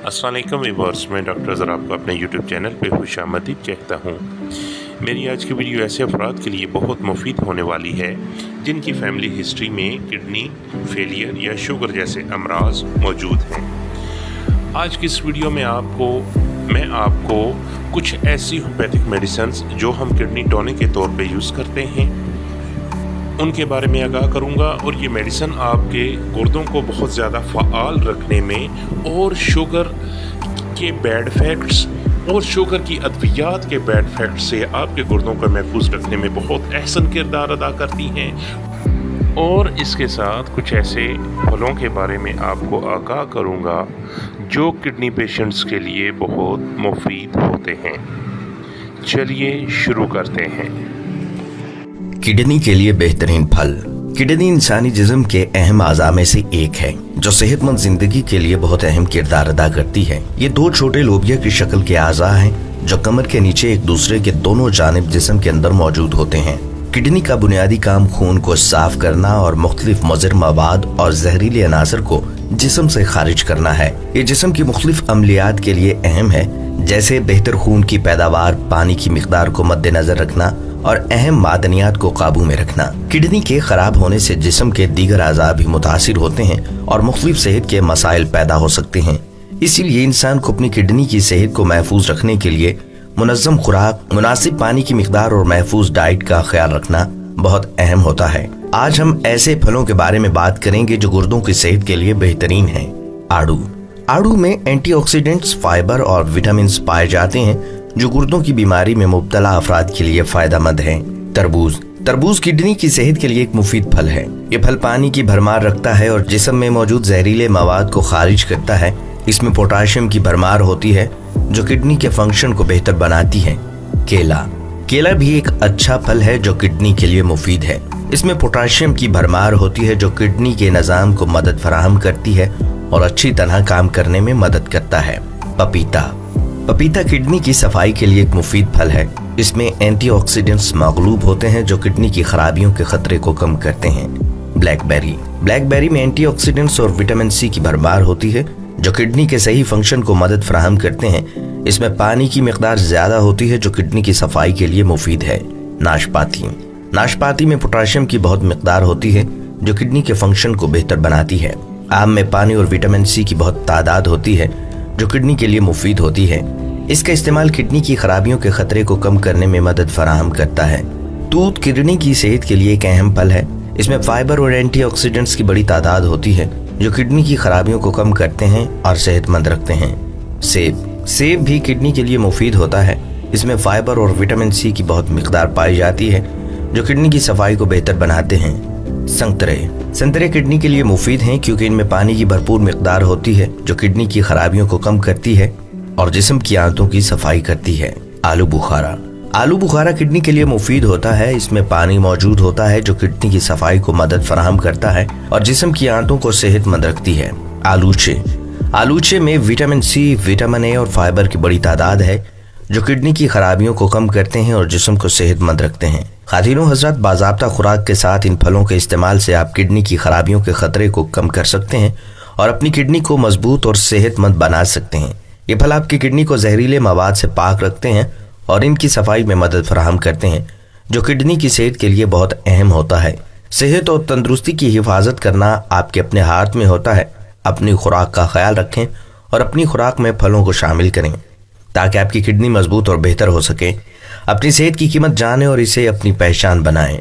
अस्सलाम वालेकुम व्यूअर्स, मैं डॉक्टर ज़रा आपको अपने यूट्यूब चैनल पे खुशामदीद कहता हूँ। मेरी आज की वीडियो ऐसे अफराद के लिए बहुत मुफीद होने वाली है जिनकी फैमिली हिस्ट्री में किडनी फेलियर या शुगर जैसे अमराज मौजूद हैं। आज की इस वीडियो में मैं आपको कुछ ऐसी होम्योपैथिक मेडिसिन्स जो हम किडनी टॉनिक के तौर पे यूज़ करते हैं उनके बारे में आगाह करूंगा, और ये मेडिसिन आपके गुर्दों को बहुत ज़्यादा फ़आल रखने में और शुगर के बैड इफ़ेक्ट्स और शुगर की अद्वियात के बैड इफ़ेक्ट्स से आपके गुर्दों को महफूज रखने में बहुत अहसन किरदार अदा करती हैं। और इसके साथ कुछ ऐसे फलों के बारे में आपको आगाह करूंगा जो किडनी पेशेंट्स के लिए बहुत मुफीद होते हैं। चलिए शुरू करते हैं। किडनी के लिए बेहतरीन फल। किडनी इंसानी जिस्म के अहम आज़ा में से एक है जो सेहतमंद जिंदगी के लिए बहुत अहम किरदार अदा करती है। ये दो छोटे लोबिया की शक्ल के आज़ा हैं जो कमर के नीचे एक दूसरे के दोनों जानिब जिस्म के अंदर मौजूद होते हैं। किडनी का बुनियादी काम खून को साफ करना और मुख्तलिफ मुज़र मवाद और जहरीले अनासर को जिस्म से खारिज करना है। ये जिस्म की मुख्तलिफ अमलियात के लिए अहम है, जैसे बेहतर खून की पैदावार, पानी की मिकदार को मद्देनजर रखना और अहम मादनियात को काबू में रखना। किडनी के खराब होने से जिस्म के दीगर आज़ा भी मुतासिर होते हैं और मुख्तलिफ सेहत के मसाइल पैदा हो सकते हैं। इसीलिए इंसान को अपनी किडनी की सेहत को महफूज रखने के लिए मुनज़्ज़म खुराक, मुनासिब पानी की मिकदार और महफूज डाइट का ख्याल रखना बहुत अहम होता है। आज हम ऐसे फलों के बारे में बात करेंगे जो गुर्दों की सेहत के लिए बेहतरीन है। आड़ू में एंटीऑक्सीडेंट्स, फाइबर और विटामिन पाए जाते हैं जो गुर्दों की बीमारी में मुब्तला अफराद के लिए फायदेमंद है। तरबूज किडनी की सेहत के लिए एक मुफीद फल है। ये फल पानी की भरमार रखता है और जिस्म में मौजूद जहरीले मवाद को खारिज करता है। इसमें पोटाशियम की भरमार होती है जो किडनी के फंक्शन को बेहतर बनाती है। केला भी एक अच्छा फल है जो किडनी के लिए मुफीद है। इसमें पोटाशियम की भरमार होती है जो किडनी के निज़ाम को मदद फराहम करती है और अच्छी तरह काम करने में मदद करता है। पपीता किडनी की सफाई के लिए एक मुफीद फल है। इसमें एंटीऑक्सीडेंट्स मगलूब होते हैं जो किडनी की खराबियों के खतरे को कम करते हैं। ब्लैकबेरी में एंटीऑक्सीडेंट्स और विटामिन सी की भरमार होती है जो किडनी के सही फंक्शन को मदद फराहम करते हैं। इसमें पानी की मिकदार ज्यादा होती है जो किडनी की सफाई के लिए मुफीद है। नाशपाती में पोटाशियम की बहुत मिकदार होती है जो किडनी के फंक्शन को बेहतर बनाती है। आम में पानी और विटामिन सी की बहुत तादाद होती है जो किडनी के लिए मुफीद होती है। इसका इस्तेमाल किडनी की खराबियों के खतरे को कम करने में मदद फराहम करता है। दूध किडनी की सेहत के लिए एक अहम फल है। इसमें फाइबर और एंटीऑक्सीडेंट्स की बड़ी तादाद होती है जो किडनी की खराबियों को कम करते हैं और सेहतमंद रखते हैं। सेब भी किडनी के लिए मुफीद होता है। इसमें फाइबर और विटामिन सी की बहुत मिकदार पाई जाती है जो किडनी की सफाई को बेहतर बनाते हैं। संतरे किडनी के लिए मुफीद हैं क्योंकि इनमें पानी की भरपूर मिकदार होती है जो किडनी की खराबियों को कम करती है और जिस्म की आंतों की सफाई करती है। आलू बुखारा किडनी के लिए मुफीद होता है। इसमें पानी मौजूद होता है जो किडनी की सफाई को मदद फराहम करता है और जिस्म की आंतों को सेहतमंद रखती है। आलूचे में विटामिन सी, विटामिन ए और फाइबर की बड़ी तादाद है जो किडनी की खराबियों को कम करते हैं और जिस्म को सेहतमंद रखते हैं। खातिनों हजरत, बाज़ाब्ता खुराक के साथ इन फलों के इस्तेमाल से आप किडनी की खराबियों के खतरे को कम कर सकते हैं और अपनी किडनी को मजबूत और सेहतमंद बना सकते हैं। ये फल आपकी किडनी को जहरीले मवाद से पाक रखते हैं और इनकी सफाई में मदद फराहम करते हैं जो किडनी की सेहत के लिए बहुत अहम होता है। सेहत और तंदुरुस्ती की हिफाजत करना आपके अपने हाथ में होता है। अपनी खुराक का ख्याल रखें और अपनी खुराक में फलों को शामिल करें ताकि आपकी किडनी मजबूत और बेहतर हो सके। अपनी सेहत की कीमत जानें और इसे अपनी पहचान बनाएं।